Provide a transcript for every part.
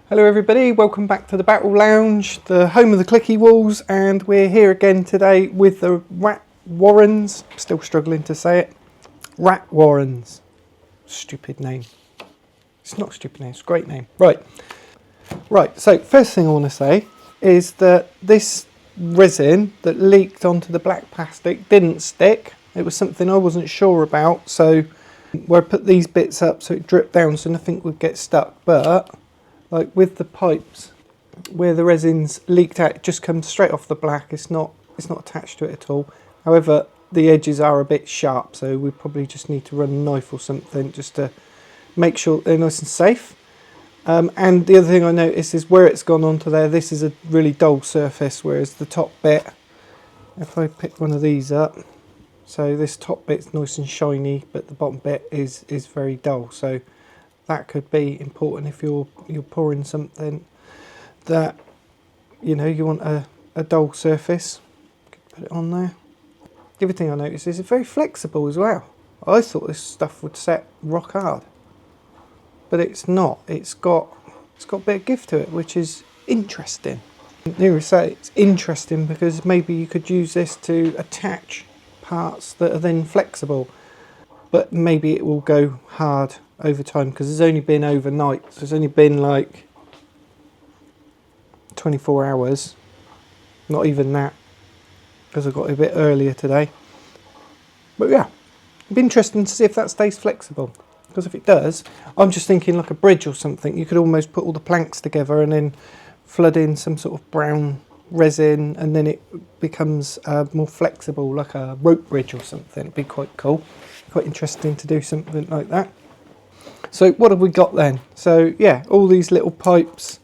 Hello everybody, welcome back to the Battle Lounge, the home of the ClickyWalls, and we're here again today with the Rat Warrens. Still struggling to say it. Rat Warrens. Stupid name. It's not a stupid name, it's a great name. Right, so first thing I want to say is that this resin that leaked onto the black plastic didn't stick. It was something I wasn't sure about, so where I put these bits up so it dripped down so nothing would get stuck, but like with the pipes where the resin's leaked out, it just comes straight off the black. It's not attached to it at all. However, the edges are a bit sharp, so we probably just need to run a knife or something just to make sure they're nice and safe. And the other thing I noticed is where it's gone onto there, this is a really dull surface, whereas the top bit, if I pick one of these up, so this top bit's nice and shiny, but the bottom bit is very dull. So that could be important if you're pouring something that, you know, you want a dull surface. Put it on there. The other thing I noticed is it's very flexible as well. I thought this stuff would set rock hard, but it's not. It's got a bit of give to it, which is interesting. Near say it's interesting because maybe you could use this to attach parts that are then flexible, but maybe it will go hard over time because it's only been overnight. So it's only been like 24 hours, not even that, because I got a bit earlier today. But yeah, it'd be interesting to see if that stays flexible, because if it does, I'm just thinking like a bridge or something. You could almost put all the planks together and then flood in some sort of brown resin, and then it becomes more flexible, like a rope bridge or something. It'd be quite cool, quite interesting to do something like that. So what have we got then? So yeah, all these little pipes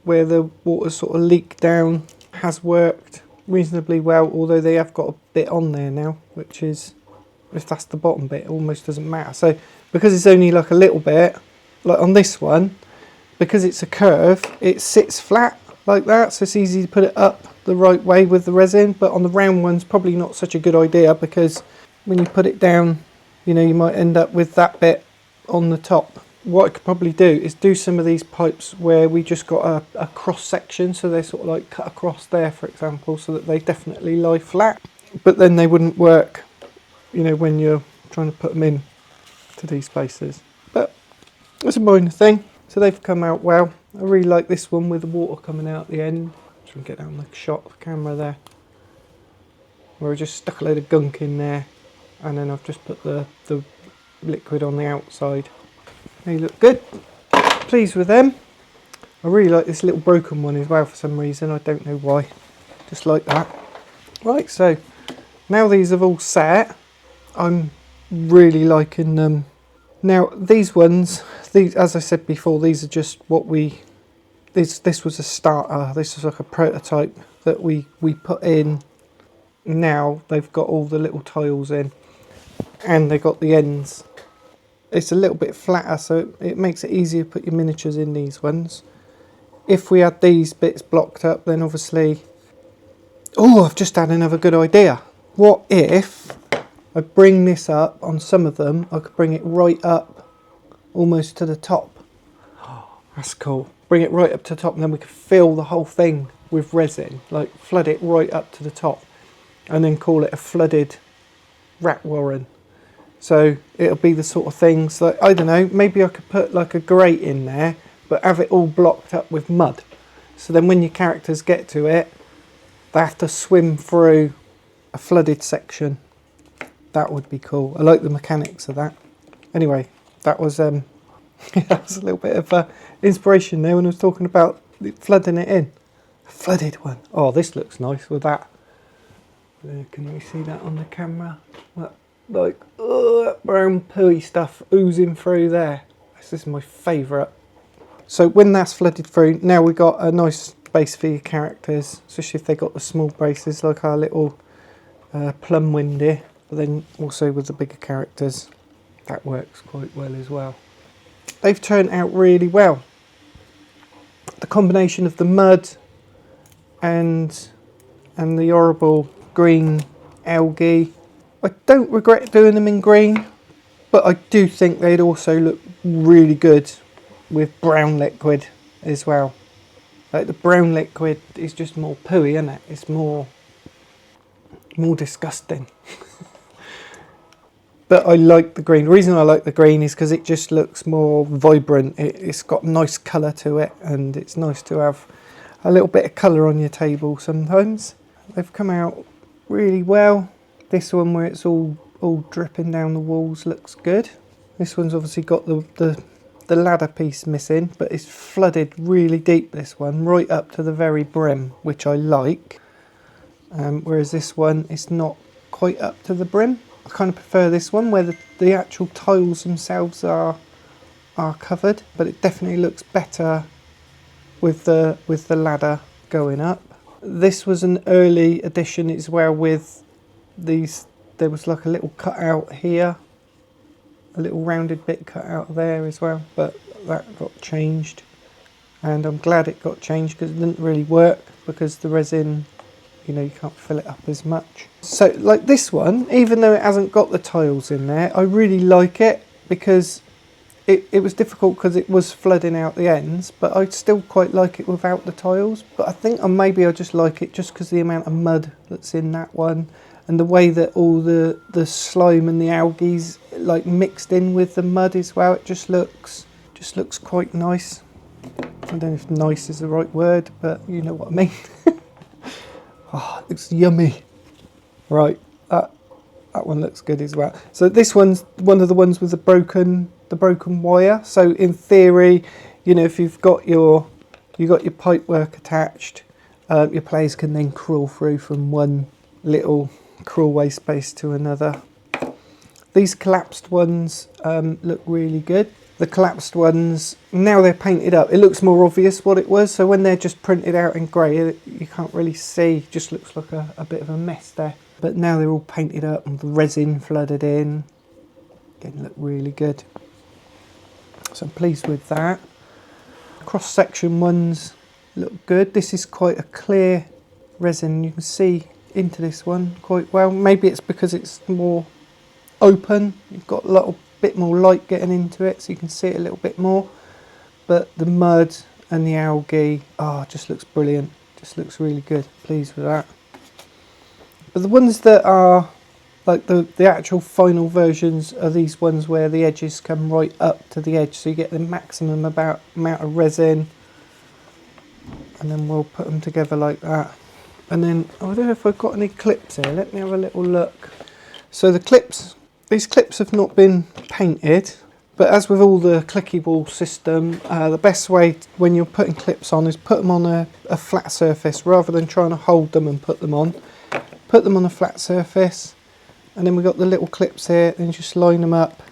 where the water sort of leaked down has worked reasonably well, although they have got a bit on there now, which is, if that's the bottom bit, it almost doesn't matter. So because it's only like a little bit, like on this one, because it's a curve, it sits flat like that, so it's easy to put it up the right way with the resin. But on the round ones, probably not such a good idea, because when you put it down, you know, you might end up with that bit on the top. What I could probably do is do some of these pipes where we just got a cross section, so they're sort of like cut across there, for example, so that they definitely lie flat, but then they wouldn't work, you know, when you're trying to put them in to these places. But it's a minor thing. So they've come out well. I really like this one with the water coming out at the end. Try and get down the shot of the camera there, where I just stuck a load of gunk in there, and then I've just put the liquid on the outside. They look good. Pleased with them. I really like this little broken one as well for some reason. I don't know why. Just like that. Right, so now these have all set, I'm really liking them. Now these ones, as I said before, these are just what this was a starter. This was like a prototype that we put in. Now they've got all the little tiles in, and they got the ends. It's a little bit flatter, so it makes it easier to put your miniatures in these ones. If we had these bits blocked up, then obviously... Oh, I've just had another good idea. What if I bring this up on some of them, I could bring it right up almost to the top. Oh, that's cool. Bring it right up to the top, and then we could fill the whole thing with resin, like flood it right up to the top, and then call it a flooded rat warren. So it'll be the sort of things that, I don't know, maybe I could put like a grate in there, but have it all blocked up with mud. So then when your characters get to it, they have to swim through a flooded section. That would be cool. I like the mechanics of that. Anyway, that was that was a little bit of inspiration there when I was talking about flooding it in. A flooded one. Oh, this looks nice with that. Can you see that on the camera? Like brown pooey stuff oozing through there. This is my favourite. So when that's flooded through, now we've got a nice base for your characters, especially if they got the small bases like our little plum windy. But then also with the bigger characters, that works quite well as well. They've turned out really well. The combination of the mud and the horrible green algae, I don't regret doing them in green, but I do think they'd also look really good with brown liquid as well. Like the brown liquid is just more pooey, isn't it? It's more disgusting. But I like the green. The reason I like the green is because it just looks more vibrant. It's got nice colour to it, and it's nice to have a little bit of colour on your table sometimes. They've come out really well. This one where it's all dripping down the walls looks good. This one's obviously got the ladder piece missing, but it's flooded really deep, this one, right up to the very brim, which I like. Whereas this one is not quite up to the brim. I kind of prefer this one where the actual tiles themselves are covered, but it definitely looks better with the ladder going up. This was an early addition as well with these. There was like a little cutout here, a little rounded bit cut out there as well, but that got changed, and I'm glad it got changed because it didn't really work because the resin, you know, you can't fill it up as much. So like this one, even though it hasn't got the tiles in there, I really like it because it was difficult because it was flooding out the ends, but I still quite like it without the tiles. But I think maybe I just like it just because the amount of mud that's in that one, and the way that all the slime and the algae's like mixed in with the mud as well. It just looks quite nice. I don't know if nice is the right word, but you know what I mean. Oh, it looks yummy. Right, that one looks good as well. So this one's one of the ones with the broken wire. So in theory, you know, if you've got your pipe work attached, your players can then crawl through from one little crawlway space to another. These collapsed ones look really good. The collapsed ones, now they're painted up, it looks more obvious what it was. So when they're just printed out in grey, you can't really see, it just looks like a bit of a mess there. But now they're all painted up and the resin flooded in. Again, look really good. So I'm pleased with that. Cross-section ones look good. This is quite a clear resin. You can see into this one quite well. Maybe it's because it's more open. You've got a little bit more light getting into it, so you can see it a little bit more. But the mud and the algae, just looks brilliant. Just looks really good. Pleased with that. But the ones that are like the actual final versions are these ones where the edges come right up to the edge, so you get the maximum amount of resin, and then we'll put them together like that. And then I don't know if I've got any clips here. Let me have a little look. So these clips have not been painted, but as with all the ClickyWalls system, the best way when you're putting clips on is put them on a flat surface rather than trying to hold them and put them on. Put them on a flat surface, and then we've got the little clips here, and just line them up,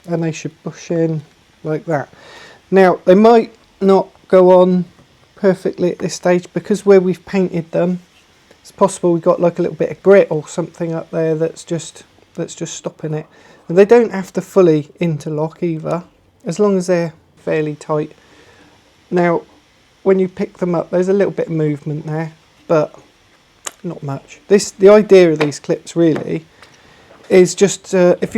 and they should push in like that. Now, they might not go on perfectly at this stage because where we've painted them, it's possible we've got like a little bit of grit or something up there that's just stopping it. And they don't have to fully interlock either, as long as they're fairly tight. Now, when you pick them up, there's a little bit of movement there, but not much. The idea of these clips really is just if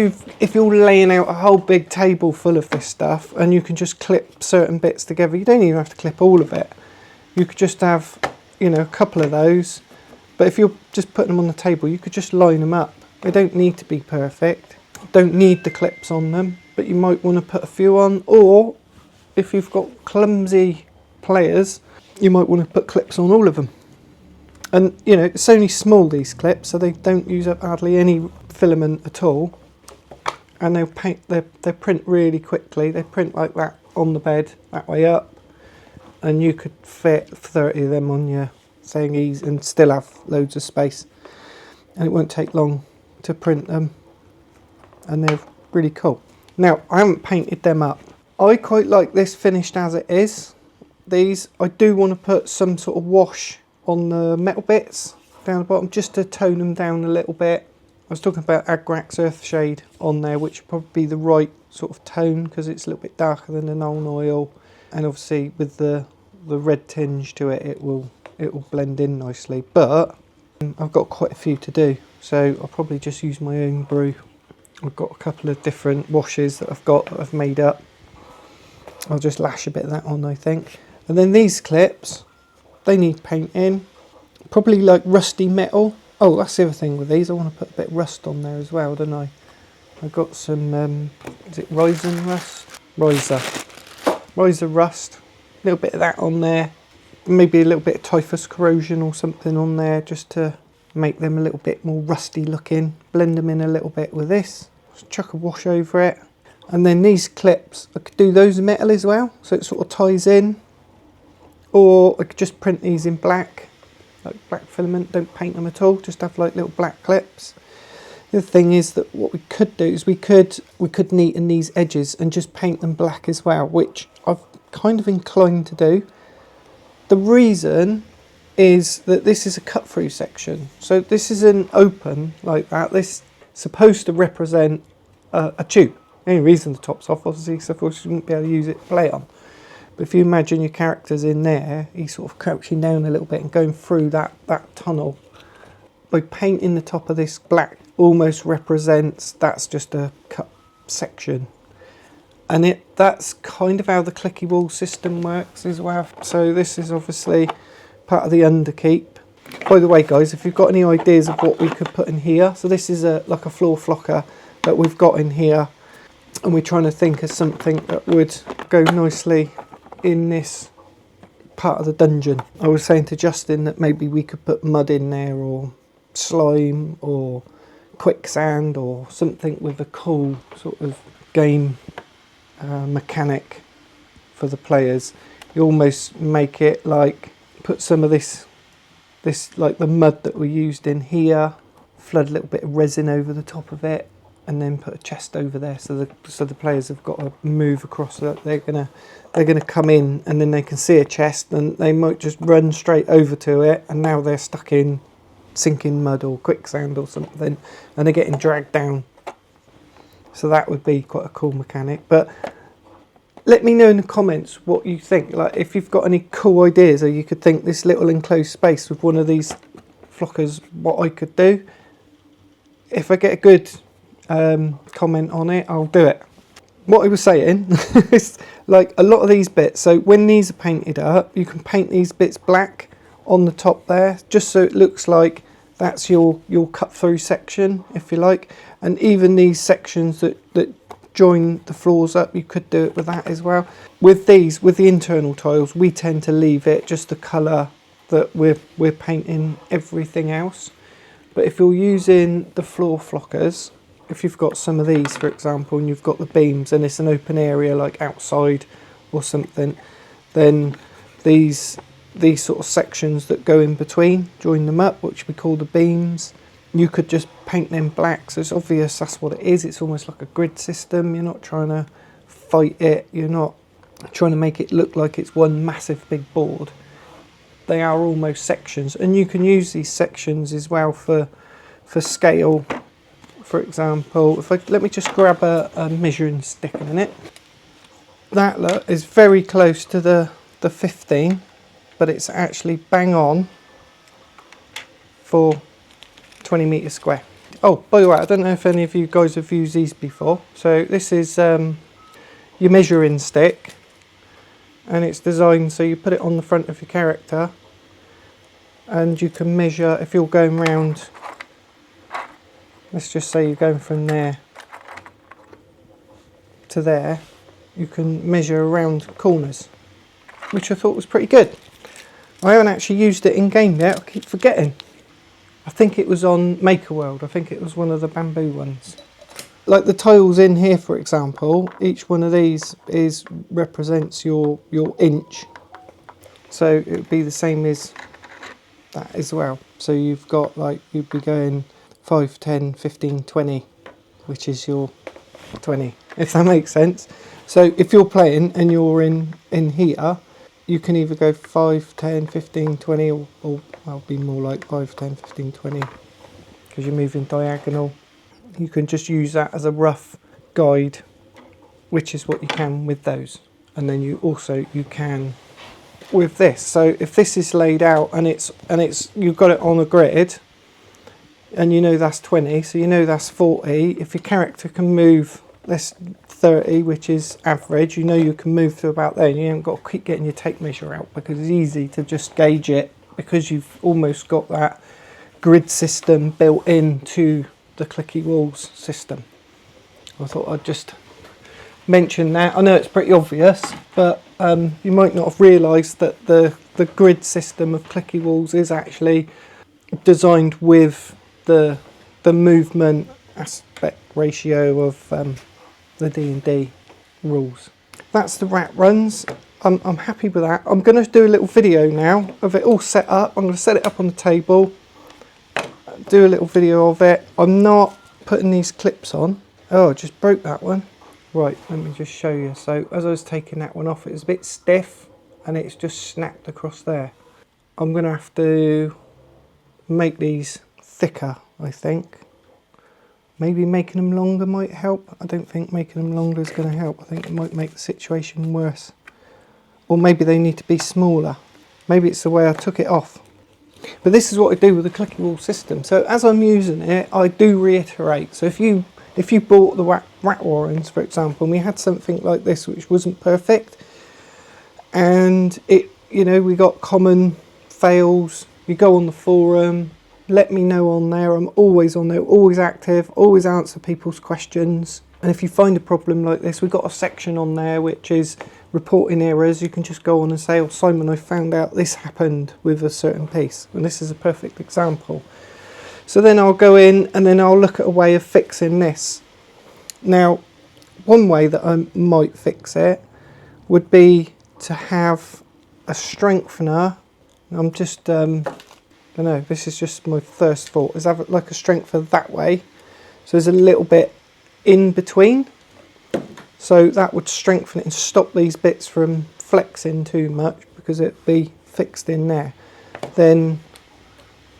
you're laying out a whole big table full of this stuff, and you can just clip certain bits together. You don't even have to clip all of it. You could just have, you know, a couple of those. But if you're just putting them on the table, you could just line them up. They don't need to be perfect. Don't need the clips on them, but you might want to put a few on. Or if you've got clumsy players, you might want to put clips on all of them. And you know, it's only small, these clips, so they don't use up hardly any filament at all. And they print really quickly. They print like that on the bed, that way up. And you could fit 30 of them on your thingies and still have loads of space. And it won't take long to print them. And they're really cool. Now, I haven't painted them up. I quite like this finished as it is. These, I do want to put some sort of wash on the metal bits down the bottom, just to tone them down a little bit. I was talking about Agrax Earthshade on there, which would probably be the right sort of tone because it's a little bit darker than the Nuln Oil, and obviously with the red tinge to it, it will blend in nicely. But I've got quite a few to do, so I'll probably just use my own brew. I've got a couple of different washes that I've made up. I'll just lash a bit of that on, I think. And then these clips, they need painting. Probably like rusty metal. Oh, that's the other thing with these. I want to put a bit of rust on there as well, don't I? I've got some, is it Resin rust? Riser rust. A little bit of that on there. Maybe a little bit of typhus corrosion or something on there just to make them a little bit more rusty looking. Blend them in a little bit with this. Just chuck a wash over it. And then these clips, I could do those metal as well, so it sort of ties in. Or I could just print these in black, like black filament, don't paint them at all, just have like little black clips. The other thing is that what we could do is we could neaten these edges and just paint them black as well, which I've kind of inclined to do. The reason is that this is a cut through section, so this isn't open like that. This is supposed to represent a tube. The only reason the top's off, obviously, so you wouldn't be able to use it to play on. But if you imagine your character's in there, he's sort of crouching down a little bit and going through that tunnel. By painting the top of this black, almost represents that's just a cut section. And that's kind of how the ClickyWalls system works as well. So this is obviously part of the underkeep. By the way, guys, if you've got any ideas of what we could put in here, so this is like a floor flocker that we've got in here, and we're trying to think of something that would go nicely in this part of the dungeon. I was saying to Justin that maybe we could put mud in there, or slime, or quicksand, or something with a cool sort of game mechanic for the players. You almost make it like, put some of this like the mud that we used in here, flood a little bit of resin over the top of it, and then put a chest over there, so the players have got to move across. So that they're gonna come in, and then they can see a chest, and they might just run straight over to it, and now they're stuck in sinking mud or quicksand or something, and they're getting dragged down. So that would be quite a cool mechanic. But let me know in the comments what you think. Like, if you've got any cool ideas, or you could think this little enclosed space with one of these flockers, what I could do. If I get a good comment on it, I'll do it. What I was saying is, like, a lot of these bits, so when these are painted up, you can paint these bits black on the top there, just so it looks like that's your cut through section, if you like. And even these sections that join the floors up, you could do it with that as well. With these, with the internal tiles, we tend to leave it just the colour that we're painting everything else. But if you're using the floor flockers, if you've got some of these, for example, and you've got the beams and it's an open area like outside or something, then these sort of sections that go in between, join them up, which we call the beams, you could just paint them black. So it's obvious that's what it is. It's almost like a grid system. You're not trying to fight it. You're not trying to make it look like it's one massive big board. They are almost sections, and you can use these sections as well for scale. For example, let me just grab a measuring stick a minute. That look is very close to the 15, but it's actually bang on for 20 metres square. Oh, by the way, I don't know if any of you guys have used these before. So this is your measuring stick, and it's designed so you put it on the front of your character, and you can measure if you're going round. Let's just say you're going from there to there, you can measure around corners, which I thought was pretty good. I haven't actually used it in game yet, I keep forgetting. I think it was on Maker World. I think it was one of the bamboo ones. Like the tiles in here, for example, each one of these represents your inch. So it would be the same as that as well. So you've got, like, you'd be going 5, 10, 15, 20, which is your 20, if that makes sense. So if you're playing and you're in here, you can either go 5, 10, 15, 20, or I'll be more like 5, 10, 15, 20, because you're moving diagonal. You can just use that as a rough guide, which is what you can with those. And then you can with this. So if this is laid out and it's you've got it on a grid, and you know that's 20, so you know that's 40. If your character can move less 30, which is average, you know you can move to about there, and you haven't got to keep getting your tape measure out, because it's easy to just gauge it, because you've almost got that grid system built into the ClickyWalls system. I thought I'd just mention that. I know it's pretty obvious, but you might not have realised that the grid system of ClickyWalls is actually designed with the movement aspect ratio of the D&D rules. That's the rat runs. I'm happy with that. I'm going to do a little video now of it all set up. I'm going to set it up on the table, do a little video of it. I'm not putting these clips on. Oh, I just broke that one. Right, let me just show you. So as I was taking that one off, it was a bit stiff and it's just snapped across there. I'm going to have to make these thicker, I think. Maybe making them longer might help. I don't think making them longer is going to help. I think it might make the situation worse. Or maybe they need to be smaller. Maybe it's the way I took it off. But this is what I do with the ClickyWalls system. So as I'm using it, I do reiterate. So if you bought the rat warrens, for example, and we had something like this which wasn't perfect, and it, you know, we got common fails, you go on the forum, let me know on there. I'm always on there, always active, always answer people's questions. And if you find a problem like this, we've got a section on there which is reporting errors. You can just go on and say, oh Simon, I found out this happened with a certain piece, and this is a perfect example. So then I'll go in and then I'll look at a way of fixing this. Now, one way that I might fix it would be to have a strengthener. I'm just, I don't know, this is just my first thought, is have it like a strengthener that way. So there's a little bit in between. So that would strengthen it and stop these bits from flexing too much, because it'd be fixed in there. Then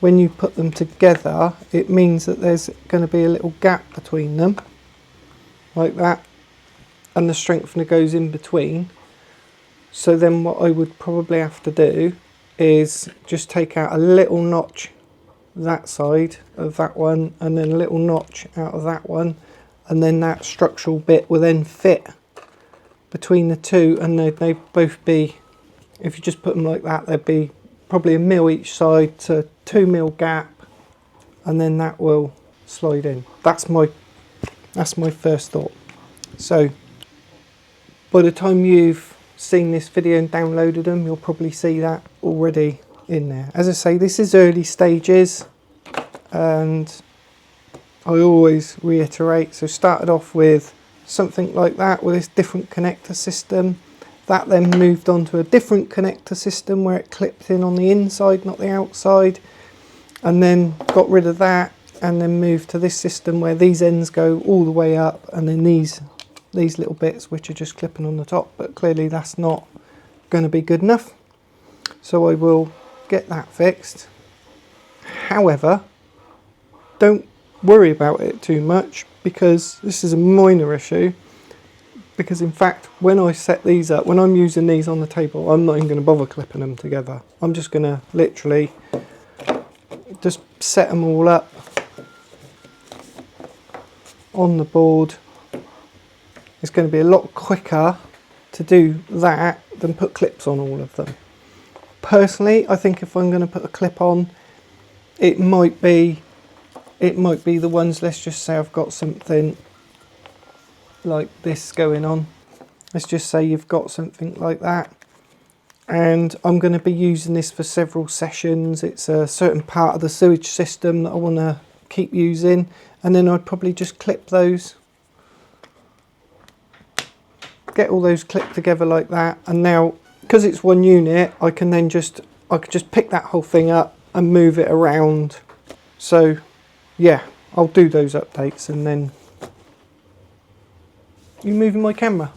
when you put them together, it means that there's going to be a little gap between them, like that, and the strengthener goes in between. So then what I would probably have to do is just take out a little notch that side of that one, and then a little notch out of that one, and then that structural bit will then fit between the two, and they'd both be, if you just put them like that, they'd be probably 1 mil each side, to 2 mil gap, and then that will slide in. That's my first thought. So by the time you've seen this video and downloaded them, you'll probably see that already in there. As I say, this is early stages, and I always reiterate, so started off with something like that with this different connector system. That then moved on to a different connector system where it clipped in on the inside, not the outside, and then got rid of that, and then moved to this system where these ends go all the way up, and then these little bits which are just clipping on the top. But clearly that's not going to be good enough, so I will get that fixed. However, don't worry about it too much, because this is a minor issue. Because in fact, when I set these up, when I'm using these on the table, I'm not even going to bother clipping them together. I'm just going to literally just set them all up on the board. It's going to be a lot quicker to do that than put clips on all of them. Personally, I think if I'm going to put a clip on, it might be the ones, let's just say I've got something like this going on. Let's just say you've got something like that, and I'm going to be using this for several sessions. It's a certain part of the sewage system that I want to keep using, and then I'd probably just clip those, get all those clipped together like that. And now, because it's one unit, I could just pick that whole thing up and move it around. So yeah, I'll do those updates. And then you moving my camera?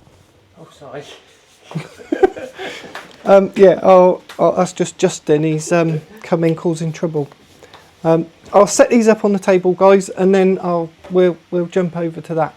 Oh, sorry. Yeah, that's just Justin. He's come in causing trouble. I'll set these up on the table, guys, and then we'll jump over to that.